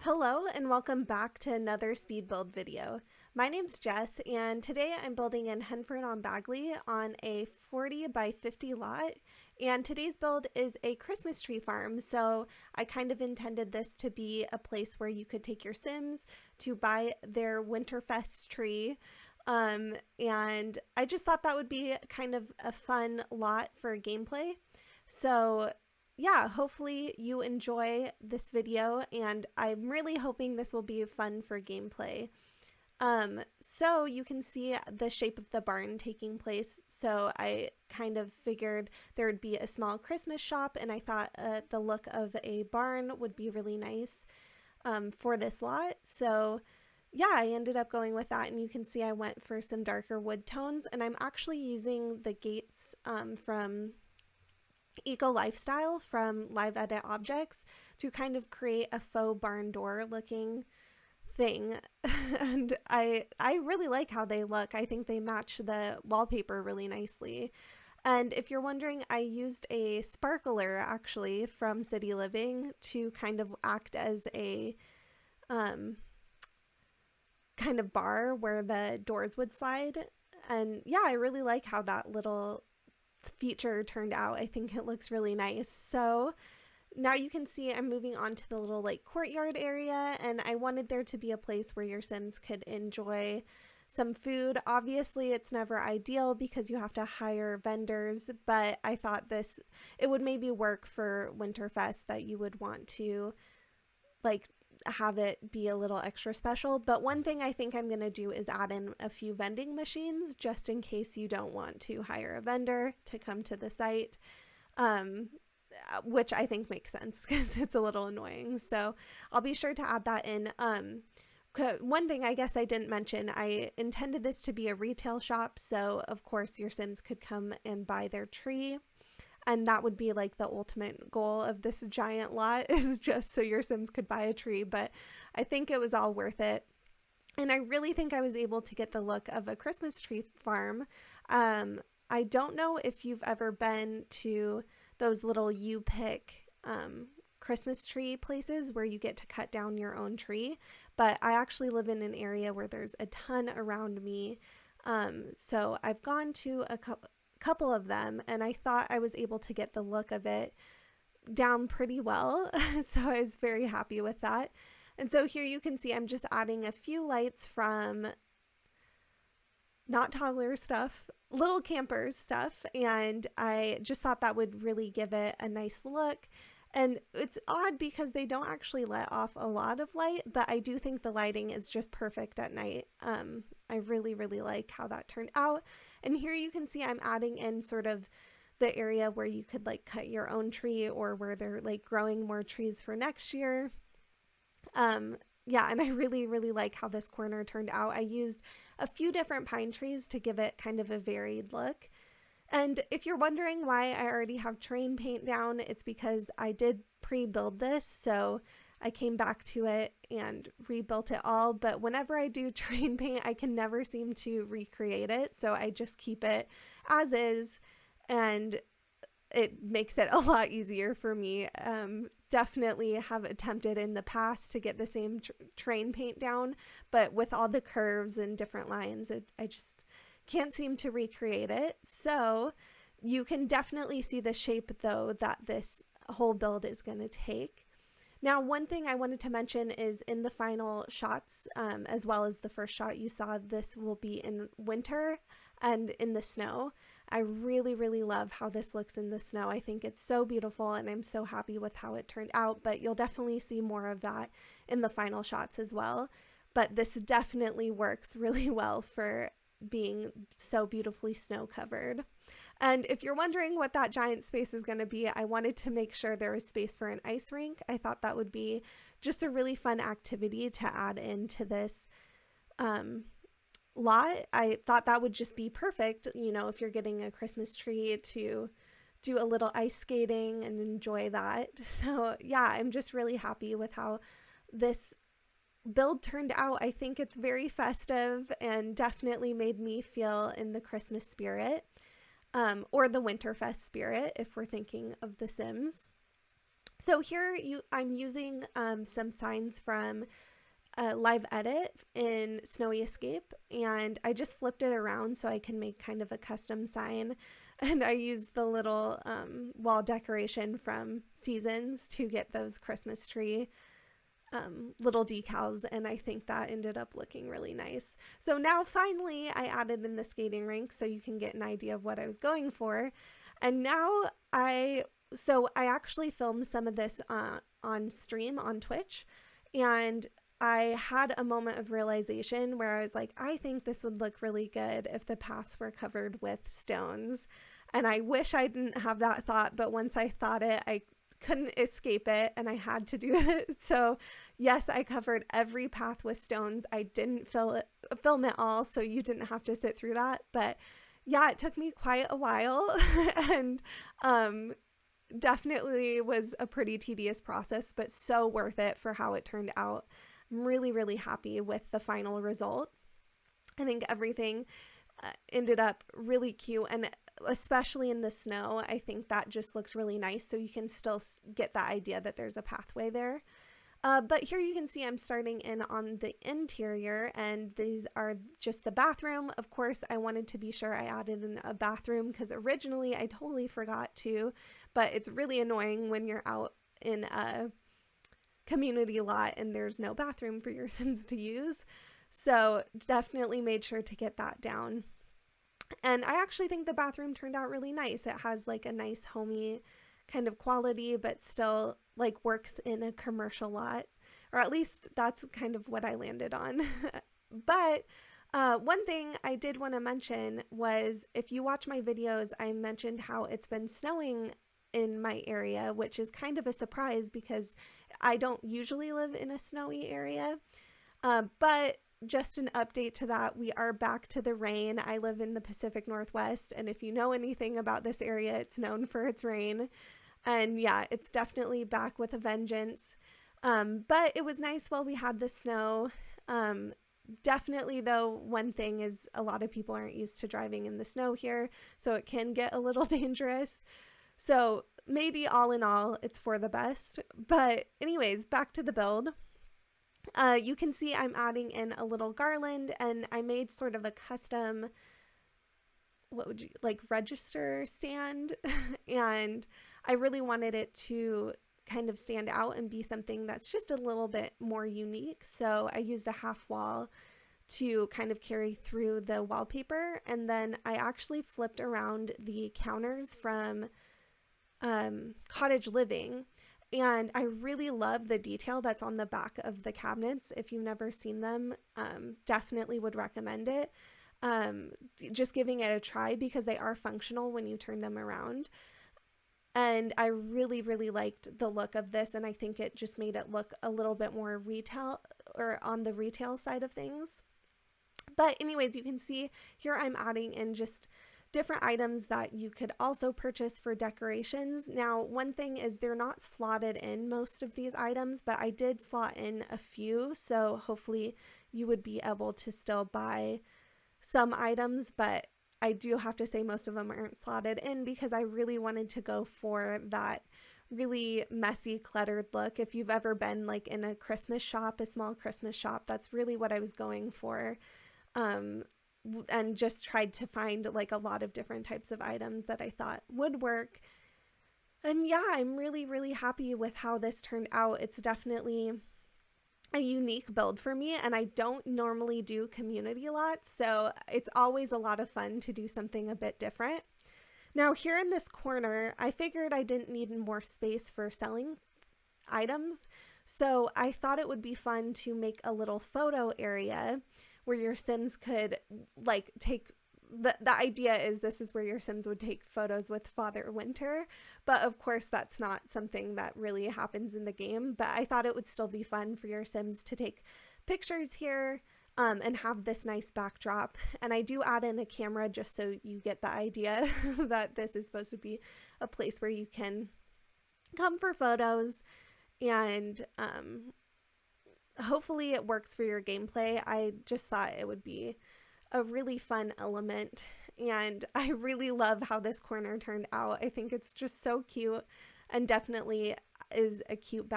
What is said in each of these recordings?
Hello and welcome back to another speed build video. My name's Jess and today I'm building in Henford-on-Bagley on a 40 by 50 lot, and today's build is a Christmas tree farm, so I kind of intended this to be a place where you could take your Sims to buy their Winterfest tree. And I just thought that would be kind of a fun lot for gameplay. So yeah, hopefully you enjoy this video, and I'm really hoping this will be fun for gameplay. So you can see the shape of the barn taking place. So I kind of figured there would be a small Christmas shop, and I thought the look of a barn would be really nice for this lot. So yeah, I ended up going with that, and you can see I went for some darker wood tones, and I'm actually using the gates from Eco Lifestyle from Live Edit Objects to kind of create a faux barn door looking thing. And I really like how they look. I think they match the wallpaper really nicely. And if you're wondering, I used a sparkler actually from City Living to kind of act as a kind of bar where the doors would slide. And yeah, I really like how that little feature turned out. I think it looks really nice. So now you can see I'm moving on to the little like courtyard area, and I wanted there to be a place where your Sims could enjoy some food. Obviously it's never ideal because you have to hire vendors, but I thought it would maybe work for Winterfest, that you would want to like have it be a little extra special. But one thing I think I'm going to do is add in a few vending machines just in case you don't want to hire a vendor to come to the site, which I think makes sense because it's a little annoying. So I'll be sure to add that in. One thing I guess I didn't mention, I intended this to be a retail shop, so of course your Sims could come and buy their tree. And that would be like the ultimate goal of this giant lot, is just so your Sims could buy a tree. But I think it was all worth it. And I really think I was able to get the look of a Christmas tree farm. I don't know if you've ever been to those little you-pick Christmas tree places where you get to cut down your own tree. But I actually live in an area where there's a ton around me. So I've gone to a couple of them, and I thought I was able to get the look of it down pretty well. So I was very happy with that. And so here you can see I'm just adding a few lights from not toddler stuff, little campers stuff, and I just thought that would really give it a nice look. And it's odd because they don't actually let off a lot of light, but I do think the lighting is just perfect at night. I really like how that turned out. And here you can see I'm adding in sort of the area where you could like cut your own tree, or where they're like growing more trees for next year. Yeah, and I really like how this corner turned out. I used a few different pine trees to give it kind of a varied look. And if you're wondering why I already have terrain paint down, it's because I did pre-build this, so I came back to it and rebuilt it all. But whenever I do terrain paint, I can never seem to recreate it, so I just keep it as is, and it makes it a lot easier for me. Definitely have attempted in the past to get the same terrain paint down, but with all the curves and different lines, I just can't seem to recreate it. So you can definitely see the shape though that this whole build is going to take. Now, one thing I wanted to mention is in the final shots, as well as the first shot you saw, this will be in winter and in the snow. I really love how this looks in the snow. I think it's so beautiful, and I'm so happy with how it turned out, but you'll definitely see more of that in the final shots as well. But this definitely works really well for being so beautifully snow covered. And if you're wondering what that giant space is going to be, I wanted to make sure there was space for an ice rink. I thought that would be just a really fun activity to add into this lot. I thought that would just be perfect, you know, if you're getting a Christmas tree, to do a little ice skating and enjoy that. So yeah, I'm just really happy with how this build turned out. I think it's very festive and definitely made me feel in the Christmas spirit, or the Winterfest spirit if we're thinking of The Sims. So here I'm using some signs from Live Edit in Snowy Escape, and I just flipped it around so I can make kind of a custom sign. And I used the little wall decoration from Seasons to get those Christmas tree little decals, and I think that ended up looking really nice. So now finally I added in the skating rink so you can get an idea of what I was going for. And now I actually filmed some of this on stream on Twitch, and I had a moment of realization where I was like, I think this would look really good if the paths were covered with stones. And I wish I didn't have that thought, but once I thought it, I couldn't escape it and I had to do it. So yes, I covered every path with stones. I didn't film it all, so you didn't have to sit through that. But yeah, it took me quite a while and definitely was a pretty tedious process, but so worth it for how it turned out. I'm really, really happy with the final result. I think everything ended up really cute, and especially in the snow, I think that just looks really nice, so you can still get that idea that there's a pathway there. But here you can see I'm starting in on the interior, and these are just the bathroom. Of course, I wanted to be sure I added in a bathroom because originally I totally forgot to, but it's really annoying when you're out in a community lot and there's no bathroom for your Sims to use. So definitely made sure to get that down. And I actually think the bathroom turned out really nice. It has like a nice homey kind of quality, but still like works in a commercial lot, or at least that's kind of what I landed on. But one thing I did want to mention was, if you watch my videos, I mentioned how it's been snowing in my area, which is kind of a surprise because I don't usually live in a snowy area. But just an update to that, we are back to the rain. I live in the Pacific Northwest, and if you know anything about this area, it's known for its rain. And yeah, it's definitely back with a vengeance. But it was nice while we had the snow. Definitely, though, one thing is a lot of people aren't used to driving in the snow here, so it can get a little dangerous. So maybe all in all, it's for the best. But anyways, back to the build. You can see I'm adding in a little garland, and I made sort of a custom, register stand. And I really wanted it to kind of stand out and be something that's just a little bit more unique. So I used a half wall to kind of carry through the wallpaper. And then I actually flipped around the counters from Cottage Living. And I really love the detail that's on the back of the cabinets. If you've never seen them, definitely would recommend it. Just giving it a try because they are functional when you turn them around. And I really, really liked the look of this, and I think it just made it look a little bit more retail, or on the retail side of things. But anyways, you can see here I'm adding in just different items that you could also purchase for decorations. Now, one thing is they're not slotted in, most of these items, but I did slot in a few, so hopefully you would be able to still buy some items, but I do have to say most of them aren't slotted in because I really wanted to go for that really messy, cluttered look. If you've ever been like in a Christmas shop, a small Christmas shop, that's really what I was going for. And just tried to find like a lot of different types of items that I thought would work. And yeah, I'm really, really happy with how this turned out. It's definitely a unique build for me, and I don't normally do community lots, so it's always a lot of fun to do something a bit different. Now here in this corner, I figured I didn't need more space for selling items, so I thought it would be fun to make a little photo area where your Sims could like take, the idea is this is where your Sims would take photos with Father Winter, but of course that's not something that really happens in the game, but I thought it would still be fun for your Sims to take pictures here and have this nice backdrop. And I do add in a camera just so you get the idea that this is supposed to be a place where you can come for photos, and hopefully it works for your gameplay. I just thought it would be a really fun element, and I really love how this corner turned out. I think it's just so cute, and definitely is a cute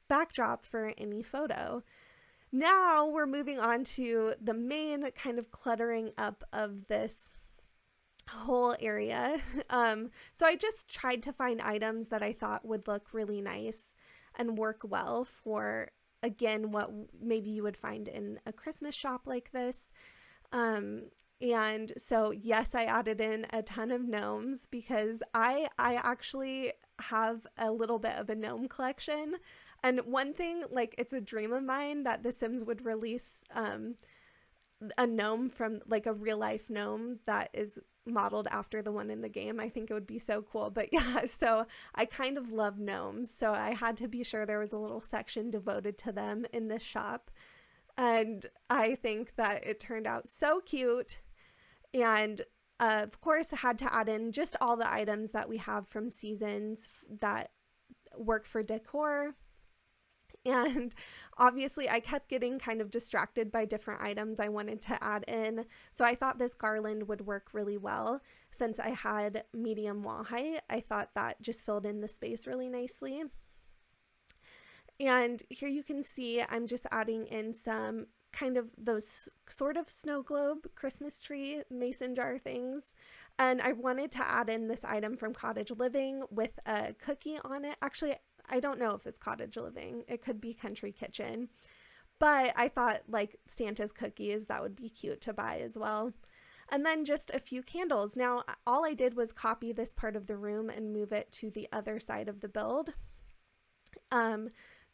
backdrop for any photo. Now we're moving on to the main kind of cluttering up of this whole area. So I just tried to find items that I thought would look really nice and work well for, again, what maybe you would find in a Christmas shop like this. And so, yes, I added in a ton of gnomes because I actually have a little bit of a gnome collection. And one thing, like, it's a dream of mine that The Sims would release a gnome from, like, a real life gnome that is modeled after the one in the game. I think it would be so cool. But yeah, so I kind of love gnomes, so I had to be sure there was a little section devoted to them in this shop. And I think that it turned out so cute. And of course, I had to add in just all the items that we have from seasons that work for decor. And obviously I kept getting kind of distracted by different items I wanted to add in. So I thought this garland would work really well since I had medium wall height. I thought that just filled in the space really nicely. And here you can see I'm just adding in some kind of those sort of snow globe Christmas tree mason jar things. And I wanted to add in this item from Cottage Living with a cookie on it. Actually, I don't know if it's Cottage Living. It could be Country Kitchen. But I thought, like, Santa's cookies, that would be cute to buy as well. And then just a few candles. Now, all I did was copy this part of the room and move it to the other side of the build,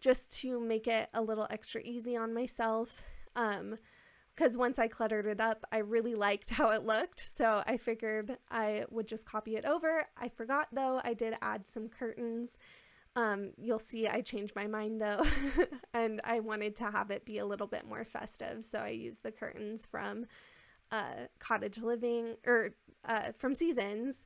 just to make it a little extra easy on myself. Because once I cluttered it up, I really liked how it looked. So I figured I would just copy it over. I forgot, though, I did add some curtains. You'll see I changed my mind though, and I wanted to have it be a little bit more festive, so I used the curtains from Cottage Living, or from Seasons,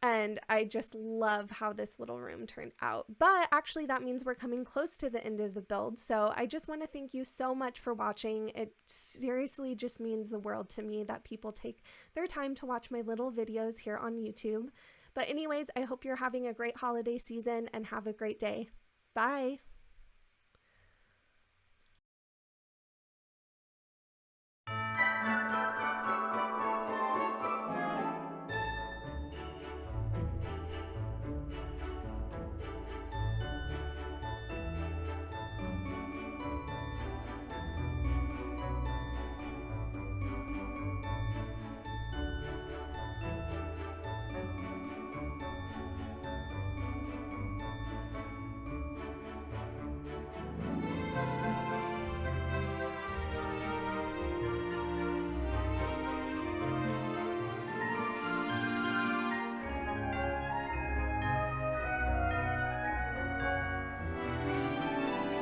and I just love how this little room turned out. But actually that means we're coming close to the end of the build, so I just want to thank you so much for watching. It seriously just means the world to me that people take their time to watch my little videos here on YouTube. But anyways, I hope you're having a great holiday season and have a great day. Bye!